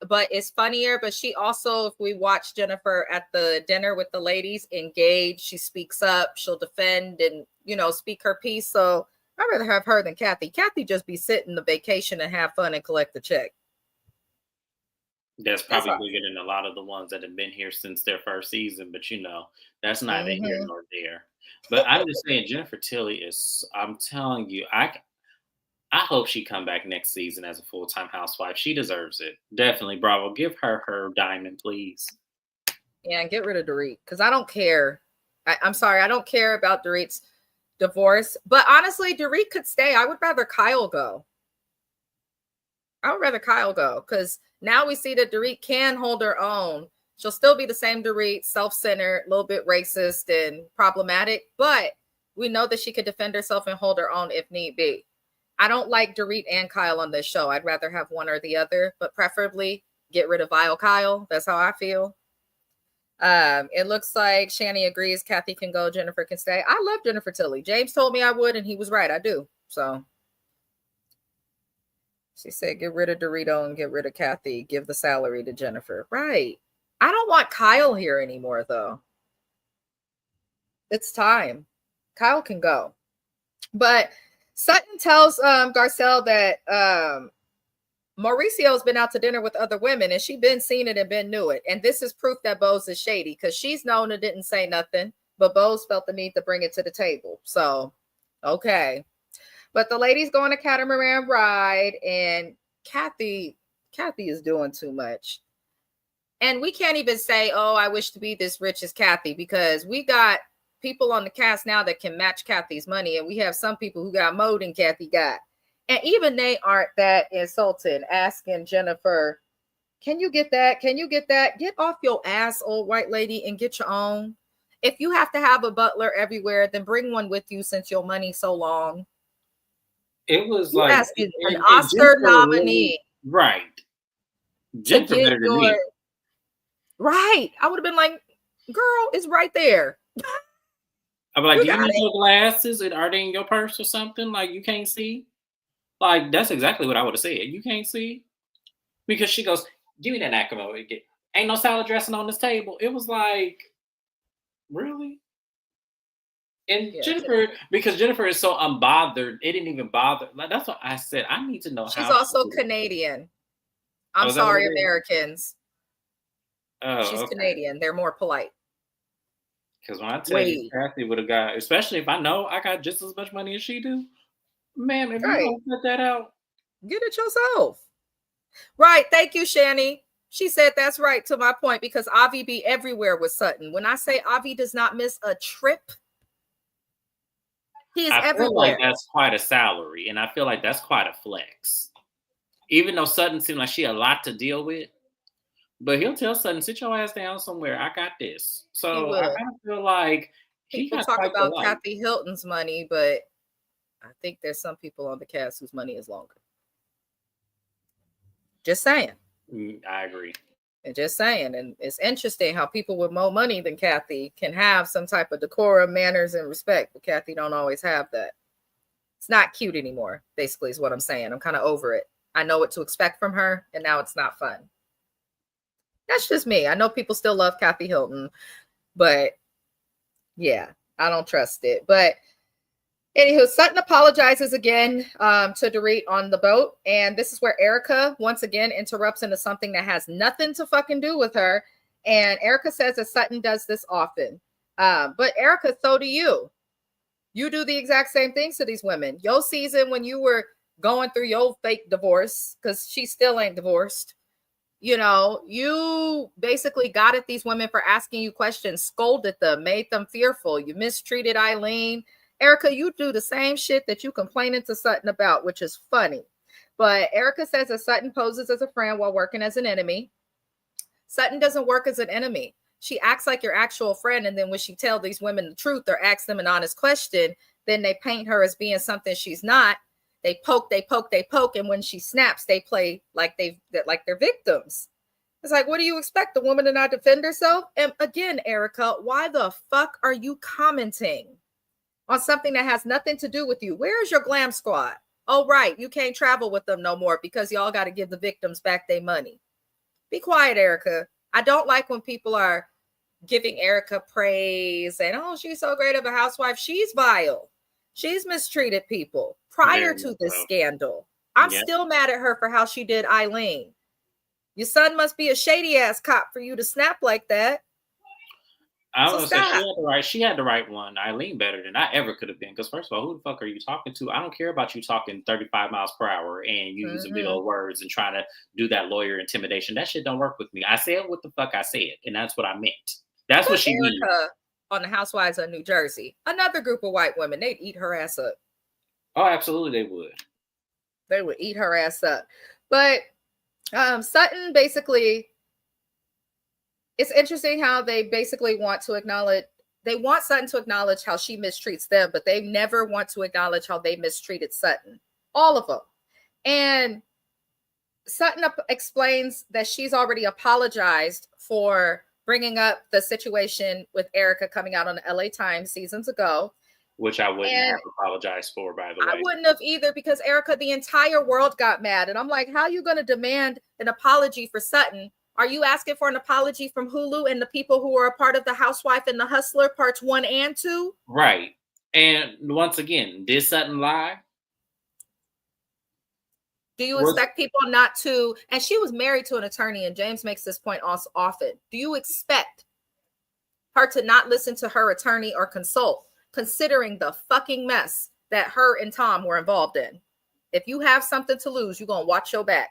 S1: but it's funnier. But she also, if we watch Jennifer at the dinner with the ladies, engaged, she speaks up, she'll defend and, you know, speak her piece. So I'd rather have her than Kathy. Kathy just be sitting the vacation and have fun and collect the check.
S2: That's probably bigger than a lot of the ones that have been here since their first season, but that's neither here nor there. But I'm just saying, Jennifer Tilly is. I'm telling you, I hope she come back next season as a full-time housewife. She deserves it. Definitely, Bravo. Give her diamond, please.
S1: Yeah, and get rid of Dorit because I don't care. I'm sorry, I don't care about Dorit's divorce. But honestly, Dorit could stay. I would rather Kyle go. I would rather Kyle go because now we see that Dorit can hold her own. She'll still be the same Dorit, self-centered, a little bit racist and problematic, but we know that she could defend herself and hold her own if need be. I don't like Dorit and Kyle on this show. I'd rather have one or the other, but preferably get rid of vile Kyle. That's how I feel. It looks like Shani agrees Kathy can go, Jennifer can stay. I love Jennifer Tilly. James told me I would, and he was right. I do. So she said, get rid of Dorito and get rid of Kathy. Give the salary to Jennifer. Right. I don't want Kyle here anymore, though. It's time. Kyle can go. But Sutton tells Garcelle that Mauricio's been out to dinner with other women, and she been seen it and been knew it. And this is proof that Bose is shady because she's known and didn't say nothing, but Bose felt the need to bring it to the table. So, okay. But the ladies go on a catamaran ride, and Kathy is doing too much. And we can't even say, oh, I wish to be this rich as Kathy, because we got people on the cast now that can match Kathy's money. And we have some people who got more than Kathy got. And even they aren't that insulted, asking Jennifer, can you get that? Can you get that? Get off your ass, old white lady, and get your own. If you have to have a butler everywhere, then bring one with you since your money's so long.
S2: It was
S1: you
S2: like
S1: an Oscar nominee.
S2: Really, right. Jennifer better than me.
S1: Right. I would have been like, girl, it's right there.
S2: I'm like, do you need your glasses? Are they in your purse or something? Like, you can't see? Like, that's exactly what I would have said. You can't see? Because she goes, give me that acrimony. Ain't no salad dressing on this table. It was like, really? And yeah, Jennifer, because Jennifer is so unbothered, it didn't even bother. Like, that's what I said. I need to know
S1: how. She's also Canadian. I'm sorry, Americans.
S2: Oh,
S1: she's Canadian. They're more polite.
S2: Because when I tell you, Kathy would have got, especially if I know I got just as much money as she do, ma'am, if you don't put that out,
S1: get it yourself. Right. Thank you, Shani. She said that's right, to my point, because Avi be everywhere with Sutton. When I say Avi does not miss a trip, he is everywhere. I feel
S2: like that's quite a salary, and I feel like that's quite a flex. Even though Sutton seemed like she had a lot to deal with, but he'll tell Sutton, sit your ass down somewhere. I got this. So I kind of feel like
S1: people talk about Kathy Hilton's money, but I think there's some people on the cast whose money is longer. Just saying.
S2: I agree.
S1: And just saying. And it's interesting how people with more money than Kathy can have some type of decorum, manners, and respect, but Kathy don't always have that. It's not cute anymore, basically, is what I'm saying. I'm kind of over it. I know what to expect from her, and now it's not fun. That's just me. I know people still love Kathy Hilton, but yeah, I don't trust it. But anywho, Sutton apologizes again to Dorit on the boat. And this is where Erica once again interrupts into something that has nothing to fucking do with her. And Erica says that Sutton does this often. But Erica, so do you. You do the exact same things to these women. Your season when you were going through your fake divorce, because she still ain't divorced. You know, you basically got at these women for asking you questions, scolded them, made them fearful. You mistreated Eileen. Erica, you do the same shit that you complaining to Sutton about, which is funny. But Erica says that Sutton poses as a friend while working as an enemy. Sutton doesn't work as an enemy. She acts like your actual friend. And then when she tells these women the truth or asks them an honest question, then they paint her as being something she's not. They poke. And when she snaps, they play like they're victims. It's like, what do you expect? The woman to not defend herself? And again, Erica, why the fuck are you commenting on something that has nothing to do with you? Where's your glam squad? Oh, right. You can't travel with them no more because y'all got to give the victims back their money. Be quiet, Erica. I don't like when people are giving Erica praise and, oh, she's so great of a housewife. She's vile. She's mistreated people prior to this scandal. I'm still mad at her for how she did Eileen. Your son must be a shady ass cop for you to snap like that.
S2: I was gonna say she had the right one. Eileen better than I ever could have been. Because first of all, who the fuck are you talking to? I don't care about you talking 35 miles per hour and you using big old words and trying to do that lawyer intimidation. That shit don't work with me. I said what the fuck I said, and that's what I meant. That's what she
S1: Erica on the Housewives of New Jersey. Another group of white women. They'd eat her ass up.
S2: Oh, absolutely, they would.
S1: They would eat her ass up. But Sutton basically, it's interesting how they basically want to acknowledge, they want Sutton to acknowledge how she mistreats them, but they never want to acknowledge how they mistreated Sutton. All of them. And Sutton explains that she's already apologized for bringing up the situation with Erica coming out on the LA Times seasons ago.
S2: Which I wouldn't have apologized for, by the way.
S1: I wouldn't have either, because Erica, the entire world got mad. And I'm like, how are you going to demand an apology for Sutton? Are you asking for an apology from Hulu and the people who are a part of The Housewife and The Hustler parts 1 and 2?
S2: Right. And once again, did Sutton lie?
S1: Do you expect people not to? And she was married to an attorney, and James makes this point also often. Do you expect her to not listen to her attorney or consult, considering the fucking mess that her and Tom were involved in? If you have something to lose, you're going to watch your back.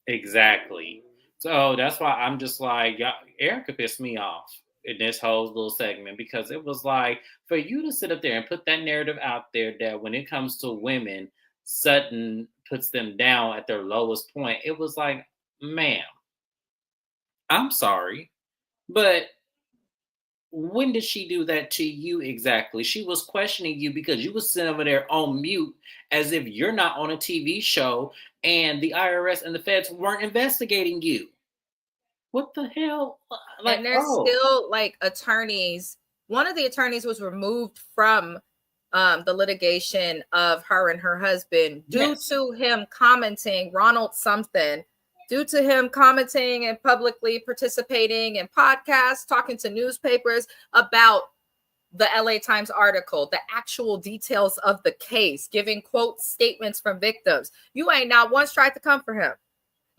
S2: Exactly. So that's why I'm just like, Erica pissed me off in this whole little segment, because it was like, for you to sit up there and put that narrative out there that when it comes to women, Sutton puts them down at their lowest point. It was like, ma'am, I'm sorry, but when did she do that to you exactly? She was questioning you because you was sitting over there on mute as if you're not on a TV show and the IRS and the feds weren't investigating you. What the hell?
S1: Like, and there's still like attorneys. One of the attorneys was removed from the litigation of her and her husband due to him commenting, Ronald something, due to him commenting and publicly participating in podcasts, talking to newspapers about the LA Times article, the actual details of the case, giving quote statements from victims. You ain't not once tried to come for him.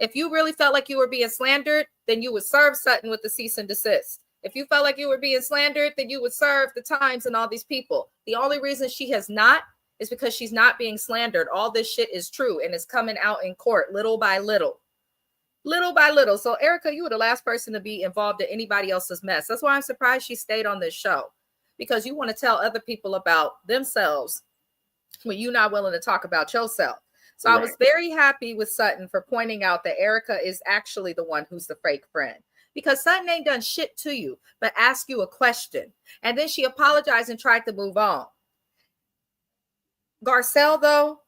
S1: If you really felt like you were being slandered, then you would serve Sutton with the cease and desist. If you felt like you were being slandered, then you would serve the Times and all these people. The only reason she has not is because she's not being slandered. All this shit is true and it's coming out in court little by little. Little by little. So, Erica, you were the last person to be involved in anybody else's mess. That's why I'm surprised she stayed on this show, because you want to tell other people about themselves when you're not willing to talk about yourself. So right. I was very happy with Sutton for pointing out that Erica is actually the one who's the fake friend, because Sutton ain't done shit to you but ask you a question. And then she apologized and tried to move on. Garcelle, though,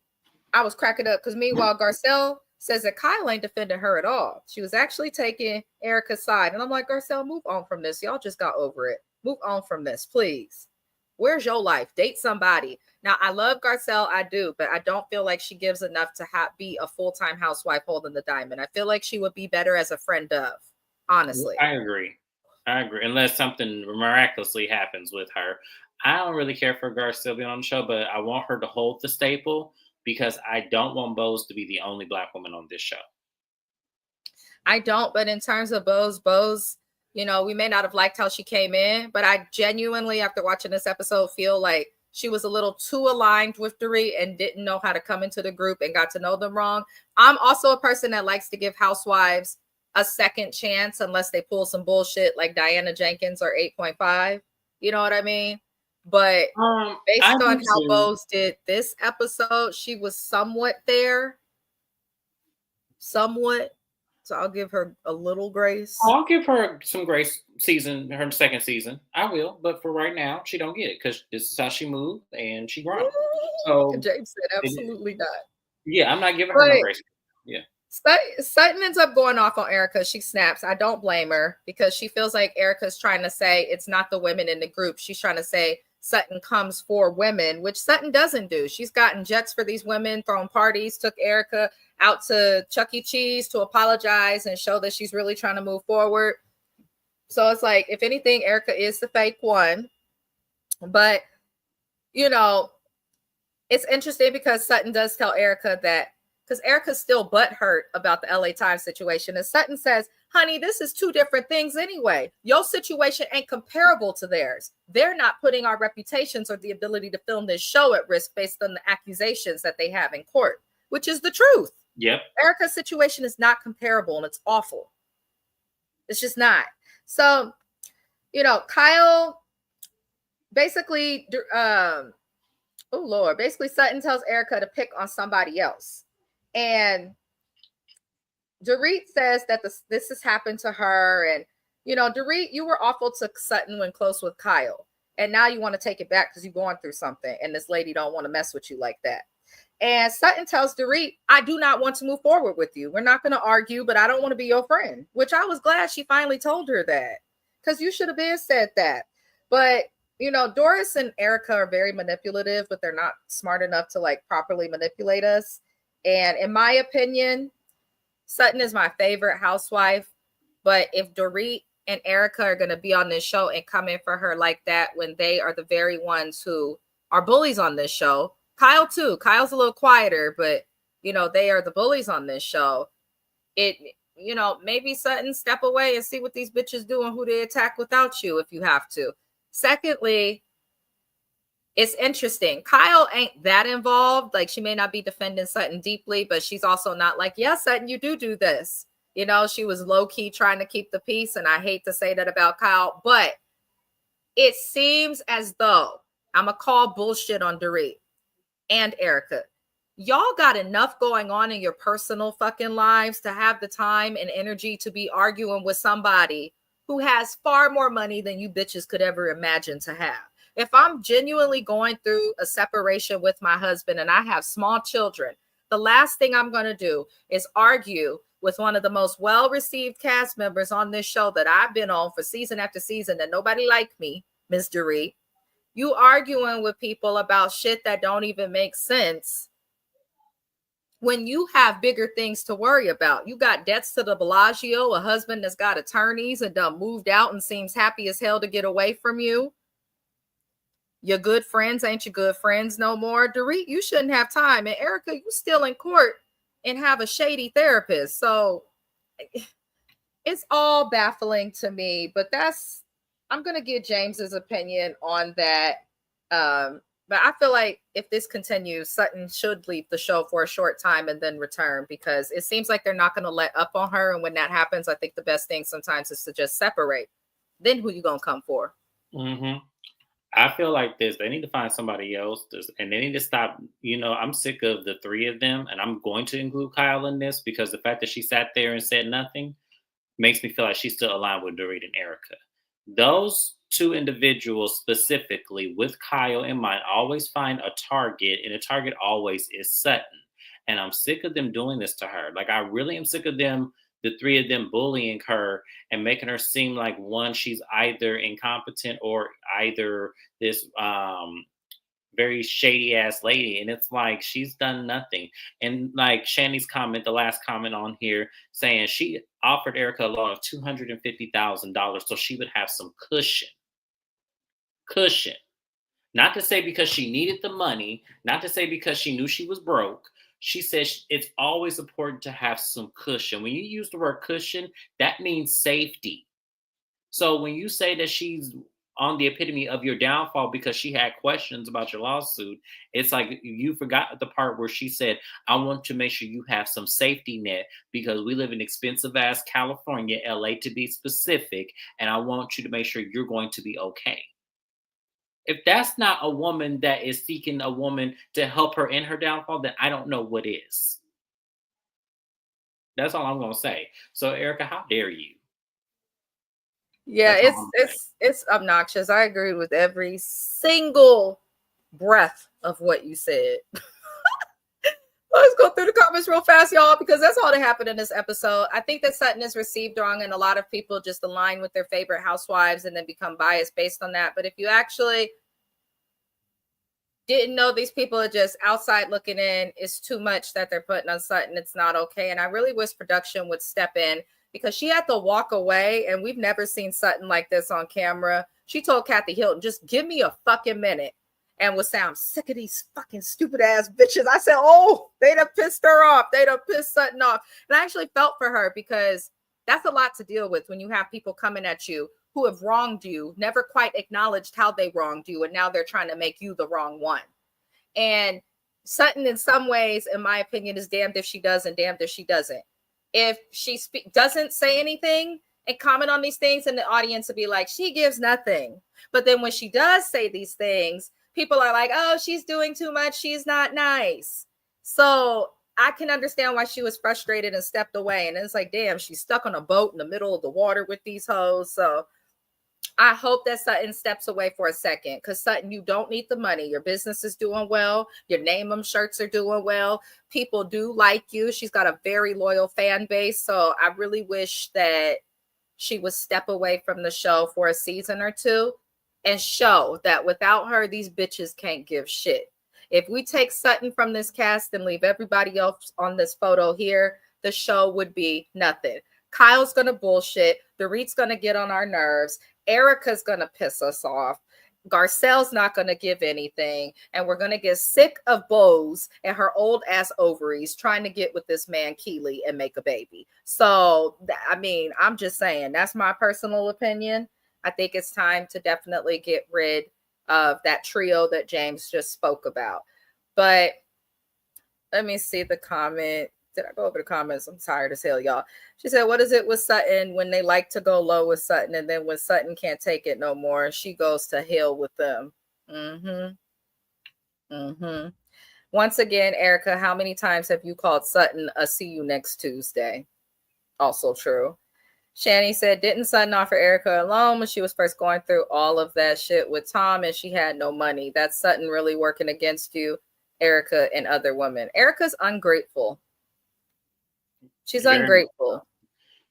S1: I was cracking up because meanwhile, Garcelle says that Kyle ain't defending her at all. She was actually taking Erica's side. And I'm like, Garcelle, move on from this. Y'all just got over it. Move on from this, please. Where's your life? Date somebody. Now, I love Garcelle. I do, but I don't feel like she gives enough to be a full-time housewife holding the diamond. I feel like she would be better as a friend of, honestly.
S2: I agree. Unless something miraculously happens with her. I don't really care for Garcelle being on the show, but I want her to hold the staple, because I don't want Bose to be the only Black woman on this show.
S1: I don't, but in terms of Bose, you know, we may not have liked how she came in, but I genuinely, after watching this episode, feel like she was a little too aligned with Dorit and didn't know how to come into the group and got to know them wrong. I'm also a person that likes to give housewives a second chance unless they pull some bullshit like Diana Jenkins or 8.5. You know what I mean? But based on how Bose did this episode, she was somewhat there. Somewhat. So I'll give her a little grace.
S2: I'll give her some grace her second season. I will. But for right now, she don't get it, because this is how she moved and she grown. So
S1: James said absolutely not.
S2: Yeah, I'm not giving her no grace. Yeah.
S1: Sutton ends up going off on Erica. She snaps. I don't blame her, because she feels like Erica's trying to say it's not the women in the group. She's trying to say Sutton comes for women, which Sutton doesn't do. She's gotten jets for these women, thrown parties, took Erica out to Chuck E. Cheese to apologize and show that she's really trying to move forward. So it's like, if anything, Erica is the fake one. But, you know, it's interesting because Sutton does tell Erica that because Erica's still butthurt about the LA Times situation. And Sutton says, honey, this is two different things anyway. Your situation ain't comparable to theirs. They're not putting our reputations or the ability to film this show at risk based on the accusations that they have in court, which is the truth.
S2: Yep.
S1: Erica's situation is not comparable, and it's awful. It's just not. So, Kyle basically, basically Sutton tells Erica to pick on somebody else. And Dorit says that this has happened to her. And, Dorit, you were awful to Sutton when close with Kyle. And now you want to take it back because you're going through something. And this lady don't want to mess with you like that. And Sutton tells Dorit, I do not want to move forward with you. We're not going to argue, but I don't want to be your friend. Which I was glad she finally told her that. Because you should have been said that. But, Doris and Erica are very manipulative, but they're not smart enough to properly manipulate us. And in my opinion, Sutton is my favorite housewife. But if Dorit and Erica are going to be on this show and come in for her like that when they are the very ones who are bullies on this show, Kyle too. Kyle's a little quieter, but, they are the bullies on this show. Maybe Sutton, step away and see what these bitches do and who they attack without you if you have to. Secondly, it's interesting. Kyle ain't that involved. She may not be defending Sutton deeply, but she's also not Sutton, you do this. She was low-key trying to keep the peace, and I hate to say that about Kyle, but it seems as though I'm going to call bullshit on Dorit and Erica. Y'all got enough going on in your personal fucking lives to have the time and energy to be arguing with somebody who has far more money than you bitches could ever imagine to have. If I'm genuinely going through a separation with my husband and I have small children, the last thing I'm going to do is argue with one of the most well-received cast members on this show that I've been on for season after season that nobody liked me, Ms. Dorit. You arguing with people about shit that don't even make sense when you have bigger things to worry about. You got debts to the Bellagio, a husband that's got attorneys and done moved out and seems happy as hell to get away from you. Your good friends ain't your good friends no more. Dorit, you shouldn't have time. And Erica, you still in court and have a shady therapist. So it's all baffling to me, but I'm going to get James's opinion on that. But I feel like if this continues, Sutton should leave the show for a short time and then return, because it seems like they're not going to let up on her. And when that happens, I think the best thing sometimes is to just separate. Then who you going to come for?
S2: Mm-hmm. I feel like this. They need to find somebody else, and they need to stop. I'm sick of the three of them, and I'm going to include Kyle in this because the fact that she sat there and said nothing makes me feel like she's still aligned with Dorit and Erica. Those two individuals specifically, with Kyle in mind, always find a target, and the target always is Sutton. And I'm sick of them doing this to her. I really am sick of them, the three of them, bullying her and making her seem like, one, she's either incompetent or either this very shady ass lady. And it's like, she's done nothing. And Shanny's comment, the last comment on here, saying she offered Erica a loan of $250,000 so she would have some cushion. Not to say because she needed the money, not to say because she knew she was broke. She says it's always important to have some cushion. When you use the word cushion, that means safety. So when you say that she's on the epitome of your downfall because she had questions about your lawsuit, it's like you forgot the part where she said, I want to make sure you have some safety net because we live in expensive ass California, LA to be specific, and I want you to make sure you're going to be okay. If that's not a woman that is seeking a woman to help her in her downfall, then I don't know what is. That's all I'm going to say. So, Erica, how dare you?
S1: Yeah, it's obnoxious. I agree with every single breath of what you said. Let's go through the comments real fast, y'all, because that's all that happened in this episode. I think that Sutton is received wrong, and a lot of people just align with their favorite housewives and then become biased based on that. But if you actually didn't know these people are just outside looking in, it's too much that they're putting on Sutton. It's not okay. And I really wish production would step in, because she had to walk away, and we've never seen Sutton like this on camera. She told Kathy Hilton, just give me a fucking minute. and was saying, I'm sick of these fucking stupid ass bitches. I said, oh, they done pissed her off. They done pissed Sutton off. And I actually felt for her because that's a lot to deal with when you have people coming at you who have wronged you, never quite acknowledged how they wronged you, and now they're trying to make you the wrong one. And Sutton, in some ways, in my opinion, is damned if she does and damned if she doesn't. If she doesn't say anything and comment on these things, and the audience will be like, she gives nothing. But then when she does say these things, people are like, oh, she's doing too much. She's not nice. So I can understand why she was frustrated and stepped away. And it's like, damn, she's stuck on a boat in the middle of the water with these hoes. So I hope that Sutton steps away for a second, because Sutton, you don't need the money. Your business is doing well. Your Name 'em shirts are doing well. People do like you. She's got a very loyal fan base. So I really wish that she would step away from the show for a season or two and show that without her, these bitches can't give shit. If we take Sutton from this cast and leave everybody else on this photo here, the show would be nothing. Kyle's going to bullshit. Dorit's going to get on our nerves. Erica's going to piss us off. Garcelle's not going to give anything. And we're going to get sick of Bose and her old ass ovaries trying to get with this man Keeley and make a baby. So, I mean, I'm just saying, that's my personal opinion. I think it's time to definitely get rid of that trio that James just spoke about. But let me see the comment. Did I go over the comments? I'm tired as hell, y'all. She said, what is it with Sutton when they like to go low with Sutton, and then when Sutton can't take it no more, she goes to hell with them? Once again, Erica, how many times have you called Sutton a see you next Tuesday? Also true. Shani said, didn't Sutton offer Erica a loan when she was first going through all of that shit with Tom and she had no money? That's Sutton really working against you, Erica, and other women. Erica's ungrateful. She's ungrateful.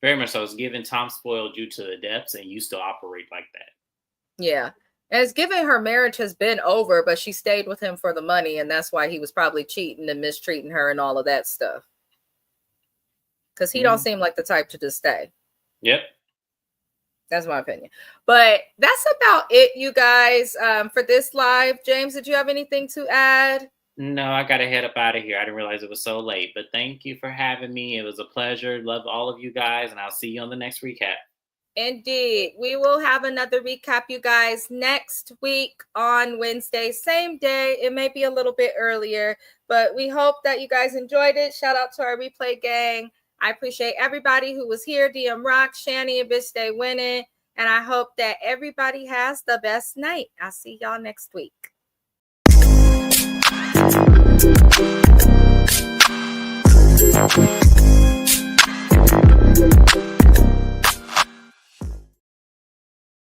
S2: Very much so. It's given Tom spoiled you to the depths, and you still operate like that.
S1: Yeah. And it's given her marriage has been over, but she stayed with him for the money, and that's why he was probably cheating and mistreating her and all of that stuff. Because he don't seem like the type to just stay.
S2: Yep.
S1: That's my opinion. But that's about it, you guys, for this live. James, did you have anything to add?
S2: No, I got to head up out of here. I didn't realize it was so late, but thank you for having me. It was a pleasure. Love all of you guys, and I'll see you on the next recap.
S1: Indeed. We will have another recap, you guys, next week on Wednesday, same day. It may be a little bit earlier, but we hope that you guys enjoyed it. Shout out to our replay gang. I appreciate everybody who was here. DM Rock, Shani, and Bitch Stay Winning. And I hope that everybody has the best night. I'll see y'all next week. Thank you.